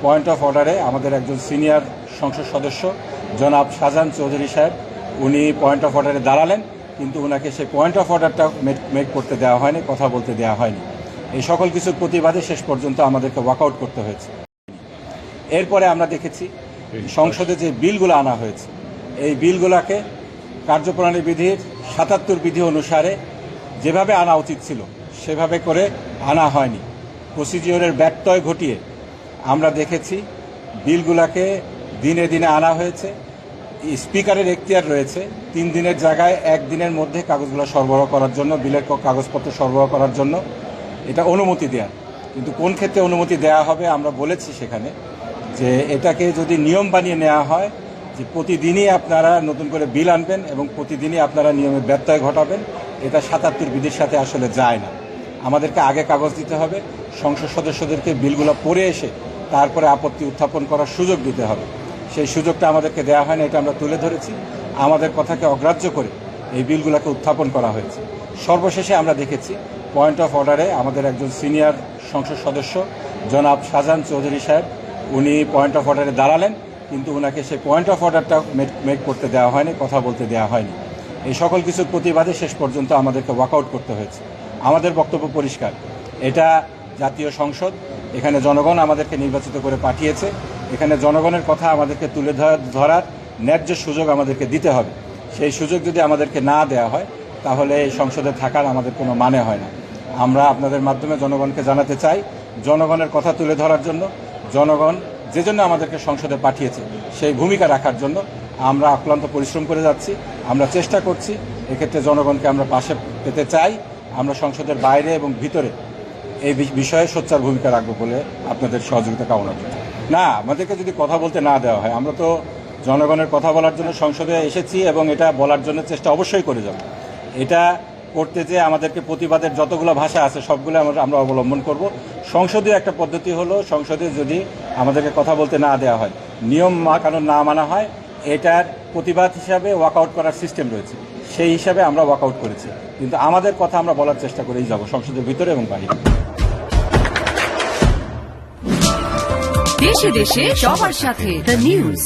Point of অর্ডারে আমাদের একজন সিনিয়র সংসদ সদস্য জনাব শাহজাহান চৌধুরী সাহেব উনি পয়েন্ট অফ অর্ডারে দাঁড়ালেন, কিন্তু ওনাকে সেই পয়েন্ট অফ অর্ডারটা মেক করতে দেওয়া হয়নি, কথা বলতে দেওয়া হয়নি। এই সকল কিছুর প্রতিবাদে শেষ পর্যন্ত আমাদেরকে ওয়াকআউট করতে হয়েছে। এরপরে আমরা দেখেছি সংসদে যে বিলগুলো আনা হয়েছে, এই বিলগুলোকে কার্যপ্রণালী বিধির ৭৭ বিধি অনুসারে যেভাবে আনা উচিত ছিল সেভাবে করে আনা হয়নি। প্রসিডিওরের ব্যত্যয় ঘটিয়ে আমরা দেখেছি বিলগুলোকে দিনে দিনে আনা হয়েছে। স্পিকারের এখতিয়ার রয়েছে 3 দিনের জায়গায় 1 দিনের মধ্যে কাগজগুলো সরবরাহ করার জন্য, বিলের কাগজপত্র সরবরাহ করার জন্য এটা অনুমতি দেওয়ার। কিন্তু কোন ক্ষেত্রে অনুমতি দেওয়া হবে আমরা বলেছি সেখানে যে এটাকে যদি নিয়ম বানিয়ে নেওয়া হয় যে প্রতিদিনই আপনারা নতুন করে বিল আনবেন এবং প্রতিদিনই আপনারা নিয়মে ব্যত্যয় ঘটাবেন, এটা ৭৭ বিধির সাথে আসলে যায় না। আমাদেরকে আগে কাগজ দিতে হবে, সংসদ সদস্যদেরকে বিলগুলো পড়ে এসে তারপরে আপত্তি উত্থাপন করার সুযোগ দিতে হবে। সেই সুযোগটা আমাদেরকে দেওয়া হয় না, এটা আমরা তুলে ধরেছি। আমাদের কথাকে অগ্রাহ্য করে এই বিলগুলোকে উত্থাপন করা হয়েছে। সর্বশেষে আমরা দেখেছি পয়েন্ট অফ অর্ডারে আমাদের একজন সিনিয়র সংসদ সদস্য জনাব শাহজাহান চৌধুরী সাহেব উনি পয়েন্ট অফ অর্ডারে দাঁড়ালেন, কিন্তু ওনাকে সেই পয়েন্ট অফ অর্ডারটা মেক করতে দেওয়া হয়নি, কথা বলতে দেওয়া হয়নি। এই সকল কিছুর প্রতিবাদে শেষ পর্যন্ত আমাদেরকে ওয়াকআউট করতে হয়েছে। আমাদের বক্তব্য পরিষ্কার, এটা জাতীয় সংসদ, এখানে জনগণ আমাদেরকে নির্বাচিত করে পাঠিয়েছে। এখানে জনগণের কথা আমাদেরকে তুলে ধরার ন্যায্য সুযোগ আমাদেরকে দিতে হবে। সেই সুযোগ যদি আমাদেরকে না দেওয়া হয় তাহলে এই সংসদে থাকার আমাদের কোনো মানে হয় না। আমরা আপনাদের মাধ্যমে জনগণকে জানাতে চাই, জনগণের কথা তুলে ধরার জন্য, জনগণ যে জন্য আমাদেরকে সংসদে পাঠিয়েছে সেই ভূমিকা রাখার জন্য আমরা অক্লান্ত পরিশ্রম করে যাচ্ছি। আমরা চেষ্টা করছি, এক্ষেত্রে জনগণকে আমরা পাশে পেতে চাই। আমরা সংসদের বাইরে এবং ভিতরে এই বিষয়ে সোচ্চার ভূমিকা রাখবো বলে আপনাদের সহযোগিতা কামনা করি। না, আমাদেরকে যদি কথা বলতে না দেওয়া হয়, আমরা তো জনগণের কথা বলার জন্য সংসদে এসেছি এবং এটা বলার জন্য চেষ্টা অবশ্যই করে যাব। এটা করতে যে আমাদেরকে প্রতিবাদের যতগুলো ভাষা আছে সবগুলো আমরা অবলম্বন করব। সংসদীয় একটা পদ্ধতি হলো, সংসদে যদি আমাদেরকে কথা বলতে না দেওয়া হয়, নিয়ম কানুন না মানা হয়, এটার প্রতিবাদ হিসাবে ওয়াকআউট করার সিস্টেম রয়েছে। সেই হিসাবে আমরা ওয়াকআউট করেছি, কিন্তু আমাদের কথা আমরা বলার চেষ্টা করেই যাব সংসদের ভিতরে এবং বাইরে। দেশে দেশে সবার সাথে দ্য নিউজ।